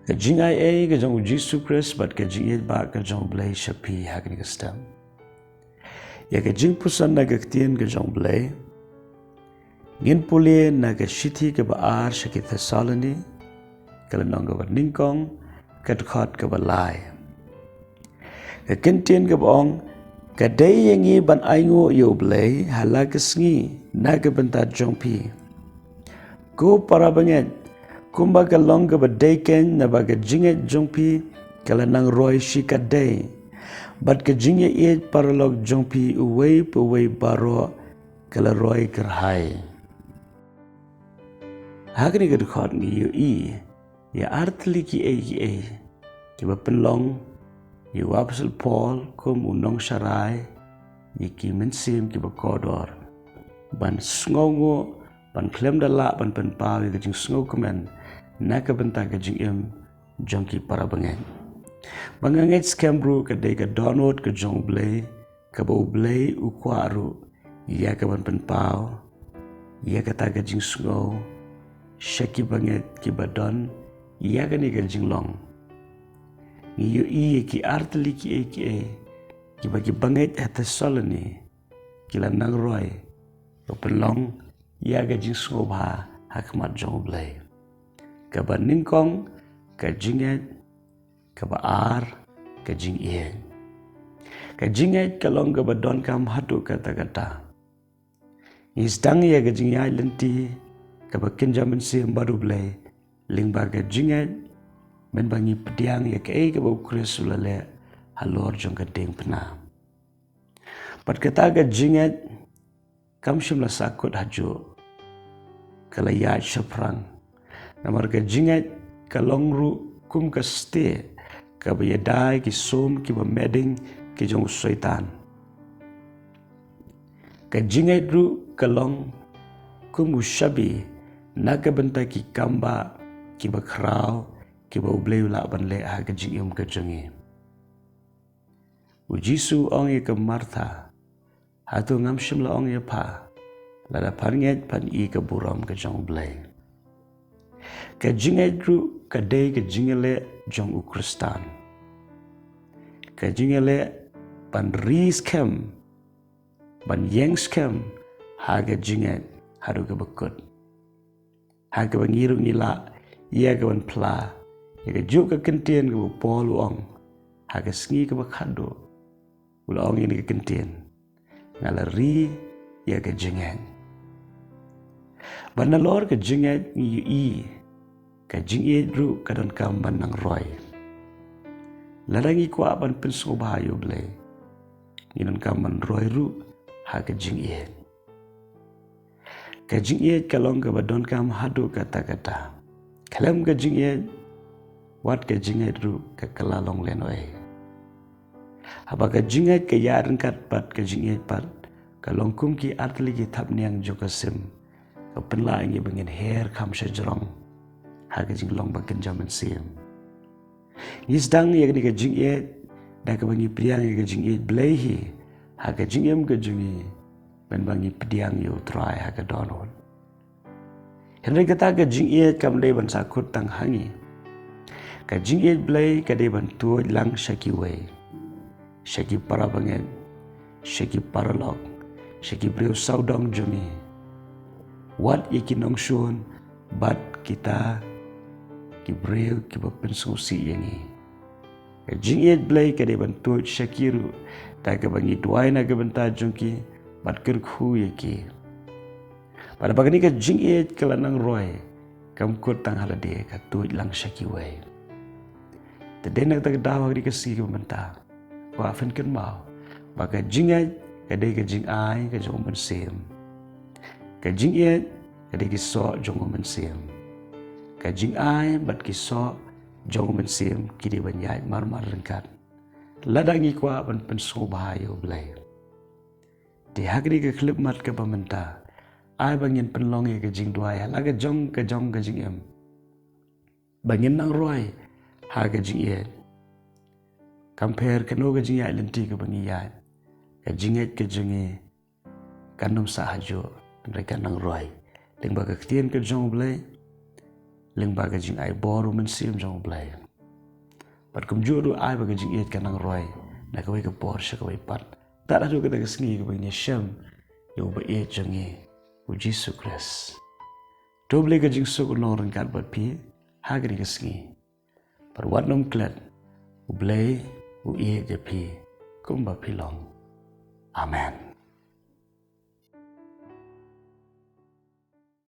Ka jing ai e ka jong Jesus Christ but ka jing e ba ka jong blai shapi hakni ka stam. Ya ka jing pusan na ka ktien ka jong blai. Ngin puli na ka shiti ka ba ar shaki Thessaloni. Ka lanong ka ba ningkong ka tkot ka ba lai. Ka kintien ka ba ong ka day yangi ban aingo yo blai halakas ngi na ka banta jong pi. Ko para banget kumbaga long ka ba day ken na ba ka jinget jong pi kala nang roy shi ka day. Bat ka jinget it para log jong pi uway baro kala roy kerhai. Hakni ka tkot ngi yo i ya artli ki ki ba penlong Yu Apostle Paul kum unong sharai yiki mensim ki bakodor ban sngongo ban klem dala ban penpawi ka jing sngo kumen naka benta ka jing jongki para bangen banganget skembru ka day ka download ka jong blay ka ba blay ukwaru ya ka ban penpaw ya ka ta ka jing sngo shaki banget ki badon ya ka ni ka jing long Iyo ki artli ki bagi banget Thessaloni kila nang roy pelong ya ga jing sobha hakmat jong blai ka ba ningkong ka jinget ka ba ar ka jing ka jinget ka long ka ba don kam hatu kata istang ya ga jing ya lenti ka ba kinjaman sim baru blai ling ba ga jinget men bangi pediang ya ke ka bau kres ulale halor jong ka ding pena pat kata ga jinget kam shimla sakut hajo kala ya shaprang namar ga jinget kalongru kum ka ste ka ba yadai ki som ki ba meding ki jong syaitan ka jinget ru kalong kum ushabi naga benta ki kamba ki ba krau ki ba ublay ula ban le ha ka jing ka jangi u Jisu ong ye ka Martha hatu ngam shim la ong ye pa la da panget pan I ka buram ka jong blay ka jinget ru ka day ka jingele jong u Kristan ka jingele pan ris kem ban yengs kem ha ka jinget haru ka bakut ha ka bangiru ngila ia ka ban pla Ika juk ka kentien ka Paul uang haka sengi ka bakado ula ong ini ka kentien ngalari ia ka jengen banalor ka jengen ngi i ka jinget ru ka don kam banang roy larangi kwa ban penso bahayo blay nginon kam ban roy ru haka jinget ka jinget kalong ka badon kam hadu kata kalam ka jinget wat ka jinget ru ka kalalong lenoy haba ka jinget ka yaran kat pat ka jinget pat ka longkum ki atli ki thapniang jokasim ka penla ingi bangin her kam shajrong ha ka jinglong bakin jaman sim ngisdang yagni ka jinget da ka bangi priang ka jinget blehi ha ka jingem ka jungi ben bangi pediang yo try ha ka donol henry kata ka jinget kam dei ban sakut tang hangi ka jinget blay ka de bantu lang shaki way shaki para bangen shaki para log shaki breu saudong jumi wat ikinong shun bat kita ki breu ki bapensu si yangi ka jinget blay ka de bantu shakiru ta ka bangi duai na ka banta jungki bat kerkhu yaki pada bagani ka jinget kalanang roy kam kut tang halade ka tu lang shaki way Tadena tak dawa di kasi ka banta. Wa fen ken mau. Baka jingat ka day ka jing ai ka jong mensim. Ka jingat ka day ki so jong mensim. Ka jing ai bat ki so jong mensim ki di banyai mar rengkat. Ladangi kwa ban penso bahayo blay. Di hagri ka klip mat ka pamenta. Ai bangin penlong ka jing duai laga jong ka jing em. Bangin nang roy ha ka jinget compare kano ka jinget lenti ka bangiyat ka jinget ka jingi kanom sa hajo mereka nang roy ling baga ktien ka jong blay lengba ka jing ai boru men sim jong blai pat kum juru ai ba ka jing et kanang roi na ka wei ka bor sha ka wei pat ta da ka ka sngi ka ni sham yo ba e jangi u Jesus Christ doble ka jing so ko nor kan pat pi ha ka ka sngi par wat nom klat u blai u e de pi kum ba pi long amen.